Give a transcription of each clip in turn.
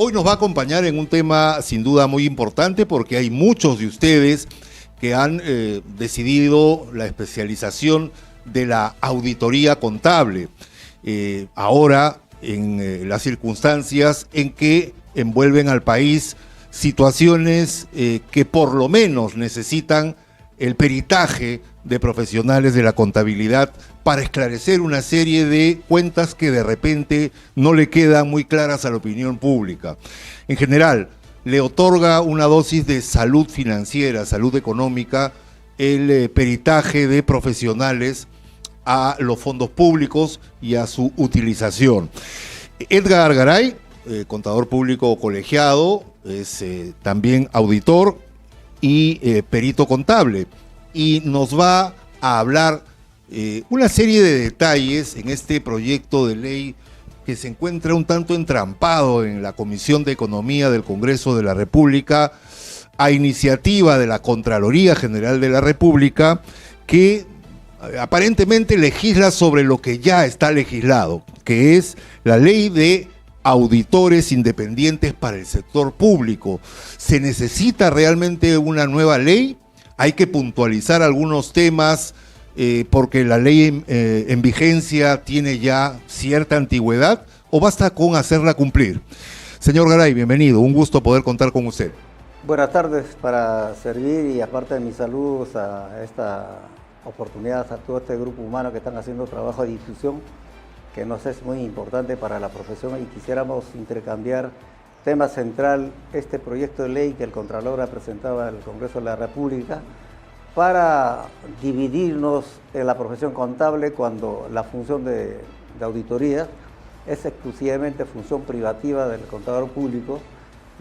Hoy nos va a acompañar en un tema sin duda muy importante porque hay muchos de ustedes que han decidido la especialización de la auditoría contable. Ahora, en las circunstancias en que envuelven al país situaciones que por lo menos necesitan el peritaje de profesionales de la contabilidad para esclarecer una serie de cuentas que de repente no le quedan muy claras a la opinión pública. En general, le otorga una dosis de salud financiera, salud económica, el peritaje de profesionales a los fondos públicos y a su utilización. Edgar Garay, contador público colegiado, es también auditor y perito contable, y nos va a hablar una serie de detalles en este proyecto de ley que se encuentra un tanto entrampado en la Comisión de Economía del Congreso de la República, a iniciativa de la Contraloría General de la República, que aparentemente legisla sobre lo que ya está legislado, que es la ley de auditores independientes para el sector público. ¿Se necesita realmente una nueva ley? Hay que puntualizar algunos temas porque la ley en vigencia tiene ya cierta antigüedad, ¿o basta con hacerla cumplir? Señor Garay, bienvenido, un gusto poder contar con usted. Buenas tardes, para servir, y aparte de mis saludos a esta oportunidad, a todo este grupo humano que están haciendo trabajo de difusión, que nos es muy importante para la profesión, y quisiéramos intercambiar tema central, este proyecto de ley que el Contralor ha presentado al Congreso de la República, para dividirnos en la profesión contable cuando la función de auditoría es exclusivamente función privativa del contador público,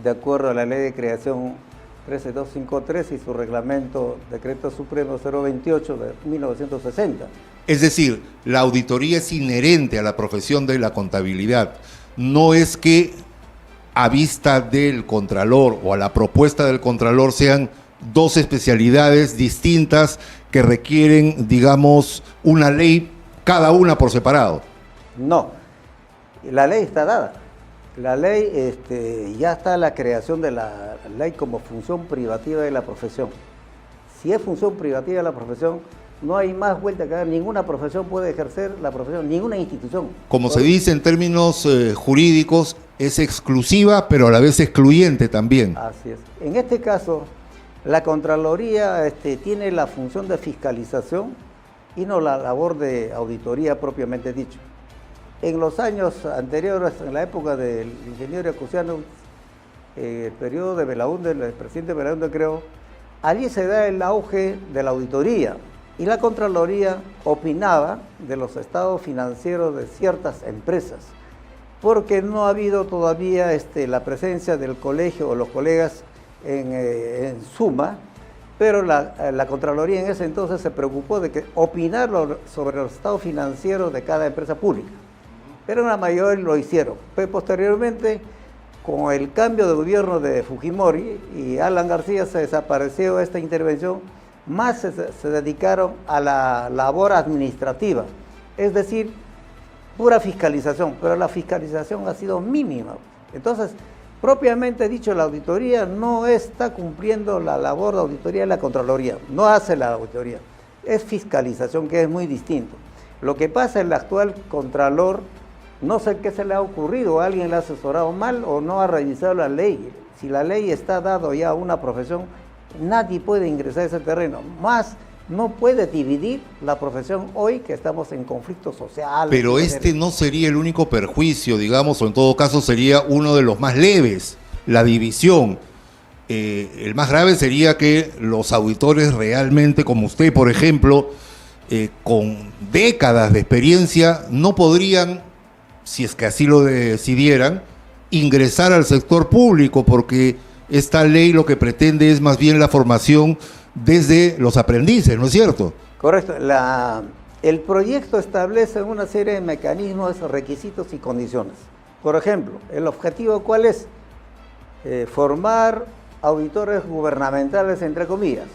de acuerdo a la Ley de Creación 13253 y su reglamento Decreto Supremo 028 de 1960. Es decir, la auditoría es inherente a la profesión de la contabilidad. No es que a vista del Contralor o a la propuesta del Contralor sean dos especialidades distintas que requieren, digamos, una ley, cada una por separado. No, la ley está dada. La ley, ya está la creación de la ley como función privativa de la profesión. Si es función privativa de la profesión, no hay más vuelta que dar. Ninguna profesión puede ejercer la profesión, ninguna institución. Como se dice en términos jurídicos, es exclusiva, pero a la vez excluyente también. Así es. En este caso, la Contraloría tiene la función de fiscalización y no la labor de auditoría propiamente dicho. En los años anteriores, en la época del ingeniero Acuciano, el periodo de Belaúnde, el presidente Belaúnde creo, allí se da el auge de la auditoría, y la Contraloría opinaba de los estados financieros de ciertas empresas, porque no ha habido todavía la presencia del colegio o los colegas en suma, pero la Contraloría en ese entonces se preocupó de que opinar sobre los estados financieros de cada empresa pública. Pero la mayoría lo hicieron. Pero posteriormente, con el cambio de gobierno de Fujimori y Alan García, se desapareció esta intervención, más se dedicaron a la labor administrativa, es decir, pura fiscalización, pero la fiscalización ha sido mínima. Entonces, propiamente dicho, la auditoría no está cumpliendo la labor de auditoría de la Contraloría, no hace la auditoría, es fiscalización, que es muy distinto. Lo que pasa en el actual Contralor, no sé qué se le ha ocurrido, alguien le ha asesorado mal o no ha revisado la ley. Si la ley está dado ya a una profesión, nadie puede ingresar a ese terreno, más no puede dividir la profesión hoy que estamos en conflicto social. Pero no sería el único perjuicio, digamos, o en todo caso sería uno de los más leves, la división. El más grave sería que los auditores realmente, como usted, por ejemplo, con décadas de experiencia, no podrían, si es que así lo decidieran, ingresar al sector público, porque esta ley lo que pretende es más bien la formación desde los aprendices, ¿no es cierto? Correcto. El proyecto establece una serie de mecanismos, requisitos y condiciones. Por ejemplo, el objetivo, ¿cuál es? Formar auditores gubernamentales, entre comillas.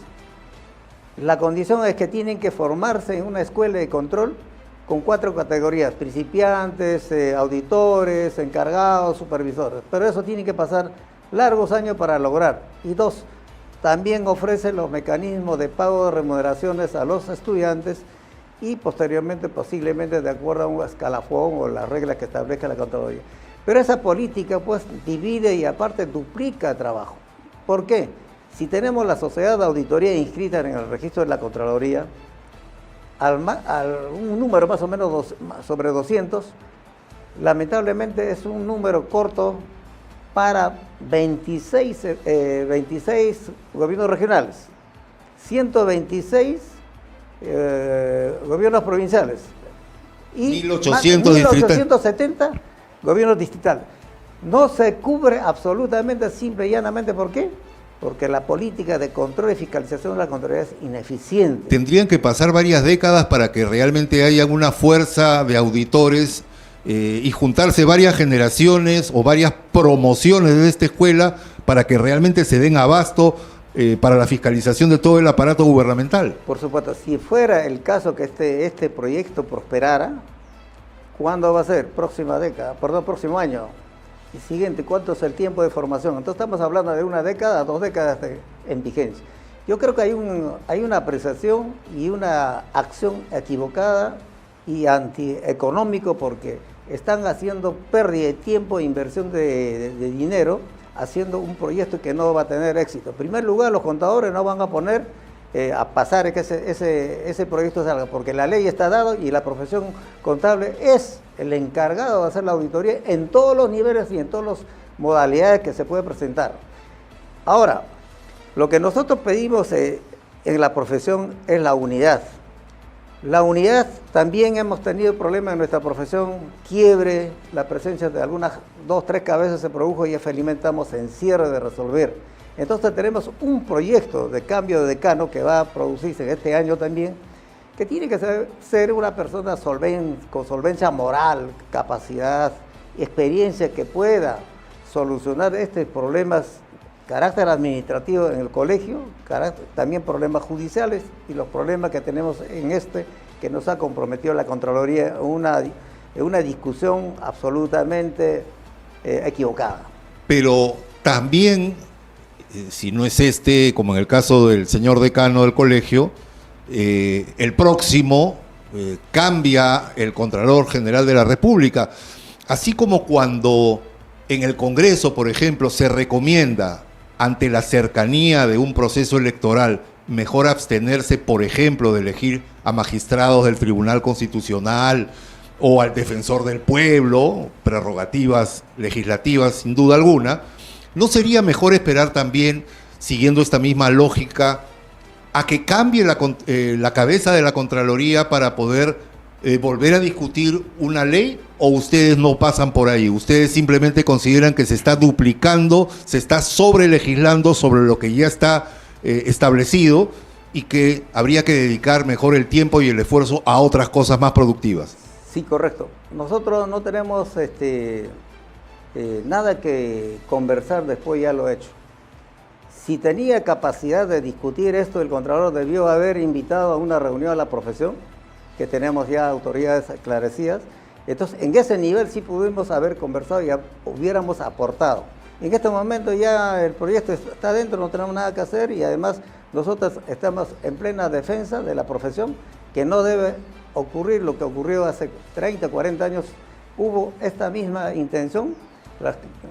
La condición es que tienen que formarse en una escuela de control con 4 categorías: principiantes, auditores, encargados, supervisores. Pero eso tiene que pasar largos años para lograr. Y 2, también ofrece los mecanismos de pago de remuneraciones a los estudiantes y posteriormente, posiblemente, de acuerdo a un escalafón o las reglas que establezca la Contraloría. Pero esa política, pues, divide y aparte duplica trabajo. ¿Por qué? Si tenemos la sociedad de auditoría inscrita en el registro de la Contraloría, un número más o menos sobre 200, lamentablemente es un número corto para 26 gobiernos regionales, 126 gobiernos provinciales y 1870 gobiernos distritales. No se cubre absolutamente, simple y llanamente. ¿Por qué? Porque la política de control y fiscalización de la Contraloría es ineficiente. Tendrían que pasar varias décadas para que realmente haya una fuerza de auditores y juntarse varias generaciones o varias promociones de esta escuela para que realmente se den abasto para la fiscalización de todo el aparato gubernamental. Por supuesto, si fuera el caso que este proyecto prosperara, ¿cuándo va a ser? Próxima década, perdón, próximo año. Y siguiente, ¿cuánto es el tiempo de formación? Entonces estamos hablando de 1 década, 2 décadas en vigencia. Yo creo que hay una apreciación y una acción equivocada y antieconómico, porque están haciendo pérdida de tiempo e inversión de dinero haciendo un proyecto que no va a tener éxito. En primer lugar, los contadores no van a poner a pasar que ese proyecto salga, porque la ley está dada y la profesión contable es el encargado de hacer la auditoría en todos los niveles y en todas las modalidades que se puede presentar. Ahora, lo que nosotros pedimos en la profesión es la unidad. La unidad, también hemos tenido problemas en nuestra profesión, quiebre, la presencia de algunas 2, 3 cabezas se produjo y felizmente estamos en cierre de resolver. Entonces tenemos un proyecto de cambio de decano que va a producirse en este año también, que tiene que ser una persona con solvencia moral, capacidad, experiencia, que pueda solucionar estos problemas, carácter administrativo en el colegio, también problemas judiciales y los problemas que tenemos que nos ha comprometido la Contraloría en una discusión absolutamente equivocada. Pero también, si no es como en el caso del señor decano del colegio, el próximo cambia el Contralor General de la República, así como cuando en el Congreso, por ejemplo, se recomienda ante la cercanía de un proceso electoral mejor abstenerse, por ejemplo, de elegir a magistrados del Tribunal Constitucional o al defensor del pueblo, prerrogativas legislativas sin duda alguna. ¿No sería mejor esperar también, siguiendo esta misma lógica, a que cambie la cabeza de la Contraloría para poder volver a discutir una ley? ¿O ustedes no pasan por ahí? ¿Ustedes simplemente consideran que se está duplicando, se está sobrelegislando sobre lo que ya está establecido y que habría que dedicar mejor el tiempo y el esfuerzo a otras cosas más productivas? Sí, correcto. Nosotros no tenemos nada que conversar, después ya lo he hecho. Si tenía capacidad de discutir esto, el Contralor debió haber invitado a una reunión a la profesión, que tenemos ya autoridades esclarecidas. Entonces, en ese nivel sí pudimos haber conversado y hubiéramos aportado. En este momento ya el proyecto está dentro, no tenemos nada que hacer, y además nosotros estamos en plena defensa de la profesión, que no debe ocurrir lo que ocurrió hace 30, 40 años. Hubo esta misma intención,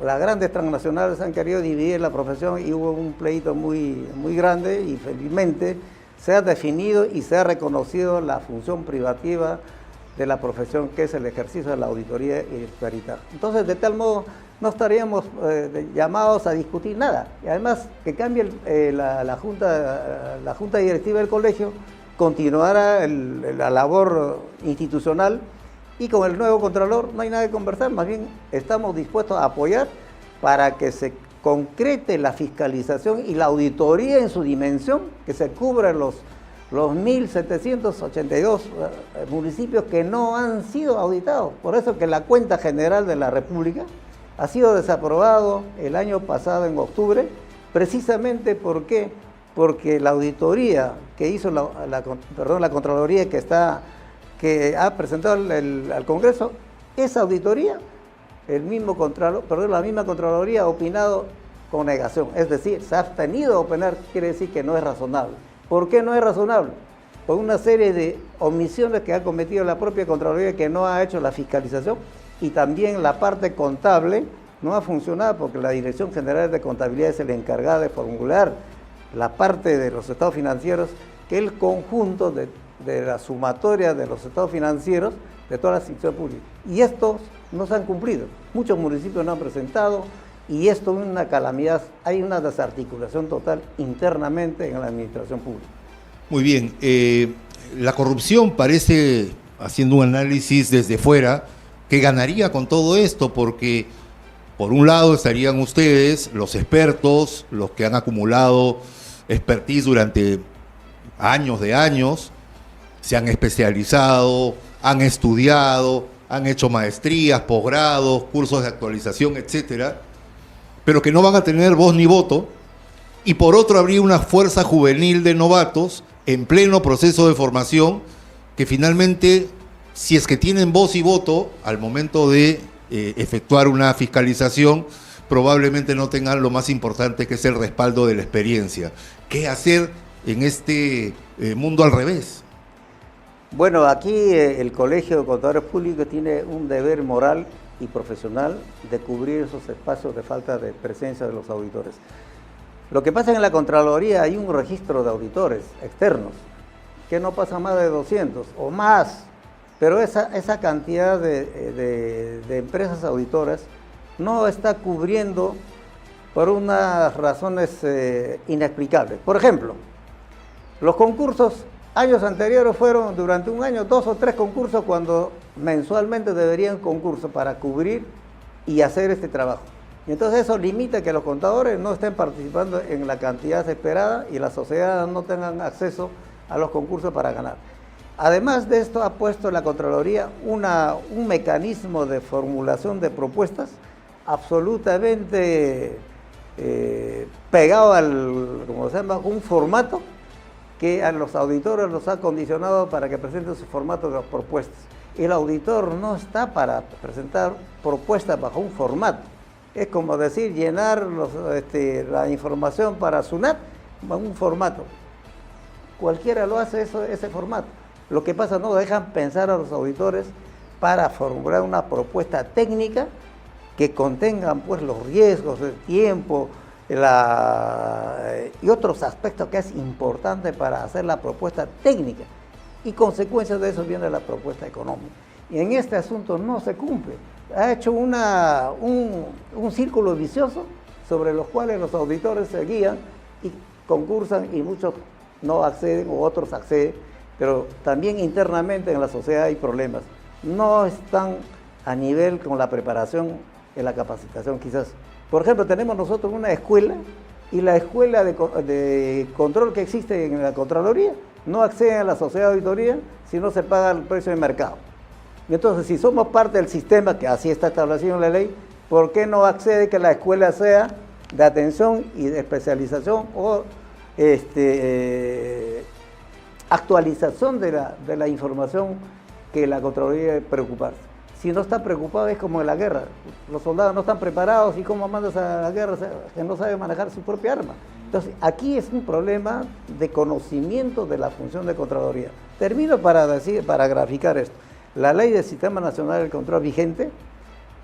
las grandes transnacionales han querido dividir la profesión y hubo un pleito muy grande, y felizmente se ha definido y se ha reconocido la función privativa de la profesión, que es el ejercicio de la auditoría y el peritaje. Entonces, de tal modo, no estaríamos llamados a discutir nada. Y además, que cambie la junta directiva del colegio, continuará la labor institucional, y con el nuevo Contralor no hay nada que conversar, más bien estamos dispuestos a apoyar para que se concrete la fiscalización y la auditoría en su dimensión, que se cubran los 1.782 municipios que no han sido auditados. Por eso que la cuenta general de la República ha sido desaprobado el año pasado en octubre, precisamente porque la auditoría que hizo la Contraloría, que que ha presentado al Congreso, esa auditoría, la misma Contraloría ha opinado con negación, es decir, se ha abstenido a opinar, quiere decir que no es razonable. ¿Por qué no es razonable? Por una serie de omisiones que ha cometido la propia Contraloría, que no ha hecho la fiscalización, y también la parte contable no ha funcionado porque la Dirección General de Contabilidad es la encargada de formular la parte de los estados financieros, que es el conjunto de la sumatoria de los estados financieros de todas las instituciones públicas. Y estos no se han cumplido. Muchos municipios no han presentado, y esto es una calamidad. Hay una desarticulación total internamente en la administración pública. Muy bien. La corrupción parece, haciendo un análisis desde fuera, que ganaría con todo esto, porque por un lado estarían ustedes, los expertos, los que han acumulado expertise durante años de años, se han especializado, han estudiado, han hecho maestrías, posgrados, cursos de actualización, etcétera, pero que no van a tener voz ni voto. Y por otro, habría una fuerza juvenil de novatos en pleno proceso de formación que finalmente, si es que tienen voz y voto al momento de efectuar una fiscalización, probablemente no tengan lo más importante, que es el respaldo de la experiencia. ¿Qué hacer en este mundo al revés? Bueno, aquí el Colegio de Contadores Públicos tiene un deber moral y profesional de cubrir esos espacios de falta de presencia de los auditores. Lo que pasa en la Contraloría, hay un registro de auditores externos, que no pasa más de 200 o más, pero esa cantidad de empresas auditoras no está cubriendo por unas razones inexplicables. Por ejemplo, los concursos, años anteriores fueron durante un año 2 o 3 concursos, cuando mensualmente deberían concursos para cubrir y hacer este trabajo. Y entonces eso limita que los contadores no estén participando en la cantidad esperada y las sociedades no tengan acceso a los concursos para ganar. Además de esto, ha puesto la Contraloría un mecanismo de formulación de propuestas absolutamente pegado como se llama, un formato que a los auditores los ha condicionado para que presenten su formato de las propuestas. El auditor no está para presentar propuestas bajo un formato. Es como decir, llenar la información para SUNAT bajo un formato. Cualquiera lo hace ese formato. Lo que pasa, no dejan pensar a los auditores para formular una propuesta técnica que contengan pues los riesgos, el tiempo, y otros aspectos que es importante para hacer la propuesta técnica. Y consecuencia de eso viene la propuesta económica. Y en este asunto no se cumple. Ha hecho un círculo vicioso sobre los cuales los auditores se guían y concursan, y muchos no acceden o otros acceden, pero también internamente en la sociedad hay problemas. No están a nivel con la preparación en la capacitación quizás. Por ejemplo, tenemos nosotros una escuela, y la escuela de control que existe en la Contraloría no accede a la sociedad de auditoría si no se paga el precio de mercado. Y entonces, si somos parte del sistema, que así está establecido en la ley, ¿por qué no accede que la escuela sea de atención y de especialización o actualización de la información que la Contraloría debe preocuparse? Si no está preocupado, es como en la guerra. Los soldados no están preparados, y cómo mandas a la guerra que no sabe manejar su propia arma. Entonces, aquí es un problema de conocimiento de la función de Contraloría. Termino para graficar esto. La Ley del Sistema Nacional del Control vigente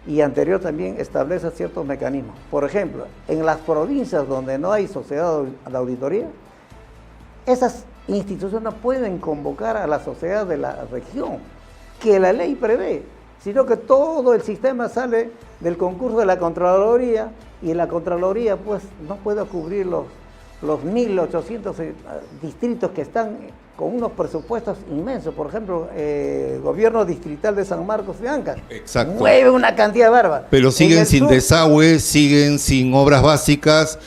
y anterior también establece ciertos mecanismos. Por ejemplo, en las provincias donde no hay sociedad de auditoría, esas instituciones pueden convocar a la sociedad de la región, que la ley prevé, sino que todo el sistema sale del concurso de la Contraloría, y la Contraloría pues no puede cubrir los 1.800 distritos que están con unos presupuestos inmensos. Por ejemplo, gobierno distrital de San Marcos de Ancash. Exacto. Mueve una cantidad bárbara. Pero siguen sin desagüe, siguen sin obras básicas,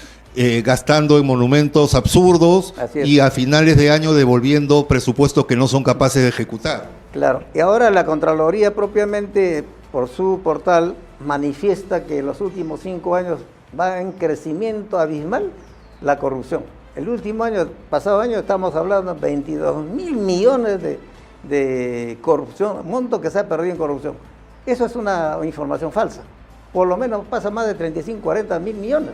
gastando en monumentos absurdos, y a finales de año devolviendo presupuestos que no son capaces de ejecutar. Claro, y ahora la Contraloría propiamente, por su portal, manifiesta que en los últimos 5 años va en crecimiento abismal la corrupción. El último año, pasado año, estamos hablando de 22.000 millones de corrupción, monto que se ha perdido en corrupción. Eso es una información falsa. Por lo menos pasa más de 35, 40 mil millones.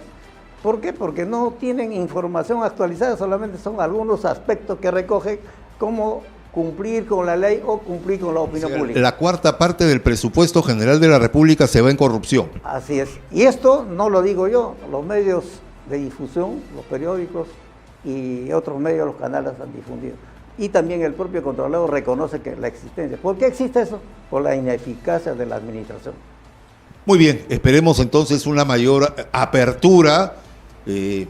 ¿Por qué? Porque no tienen información actualizada, solamente son algunos aspectos que recogen como cumplir con la ley o cumplir con la opinión pública. La cuarta parte del presupuesto general de la República se va en corrupción. Así es. Y esto no lo digo yo, los medios de difusión, los periódicos y otros medios, los canales han difundido. Y también el propio Contralor reconoce que la existencia. ¿Por qué existe eso? Por la ineficacia de la administración. Muy bien, esperemos entonces una mayor apertura de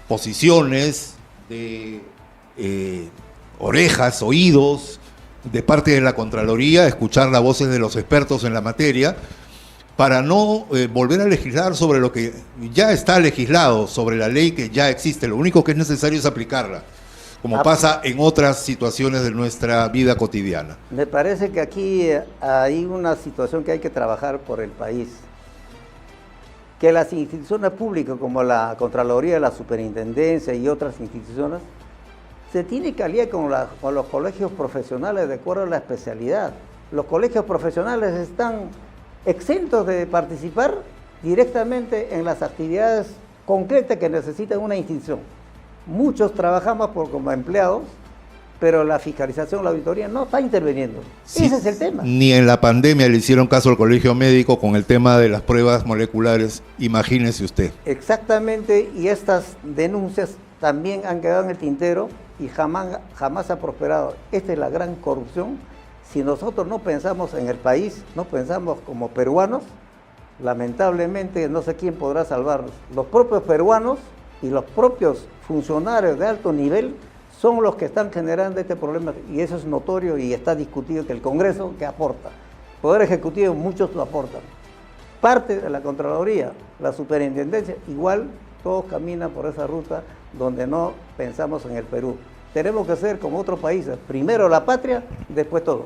posiciones, de orejas, oídos, de parte de la Contraloría, escuchar las voces de los expertos en la materia, para no volver a legislar sobre lo que ya está legislado, sobre la ley que ya existe. Lo único que es necesario es aplicarla, como pasa en otras situaciones de nuestra vida cotidiana. Me parece que aquí hay una situación que hay que trabajar por el país. Que las instituciones públicas como la Contraloría, la Superintendencia y otras instituciones se tienen que aliar con los colegios profesionales de acuerdo a la especialidad. Los colegios profesionales están exentos de participar directamente en las actividades concretas que necesita una institución. Muchos trabajamos como empleados, pero la fiscalización, la auditoría no está interviniendo. Sí, ese es el tema. Ni en la pandemia le hicieron caso al colegio médico con el tema de las pruebas moleculares, imagínese usted. Exactamente, y estas denuncias también han quedado en el tintero y jamás ha prosperado. Esta es la gran corrupción. Si nosotros no pensamos en el país, no pensamos como peruanos, lamentablemente no sé quién podrá salvarnos. Los propios peruanos y los propios funcionarios de alto nivel son los que están generando este problema, y eso es notorio y está discutido que el Congreso, que aporta, Poder Ejecutivo, muchos lo aportan, parte de la Contraloría, la Superintendencia, igual todos caminan por esa ruta donde no pensamos en el Perú. Tenemos que ser como otros países, primero la patria, después todo.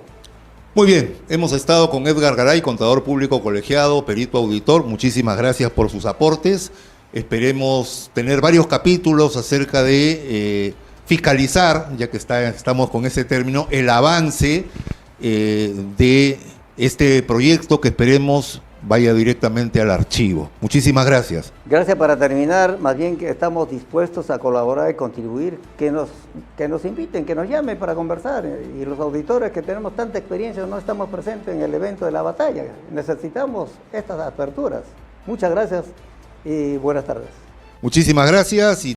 Muy bien, hemos estado con Edgar Garay, contador público colegiado, perito auditor. Muchísimas gracias por sus aportes. Esperemos tener varios capítulos acerca de fiscalizar, ya que estamos con ese término, el avance de este proyecto que esperemos vaya directamente al archivo. Muchísimas gracias. Gracias. Para terminar, más bien que estamos dispuestos a colaborar y contribuir, que nos inviten, que nos llamen para conversar. Y los auditores que tenemos tanta experiencia no estamos presentes en el evento de la batalla. Necesitamos estas aperturas. Muchas gracias y buenas tardes. Muchísimas gracias.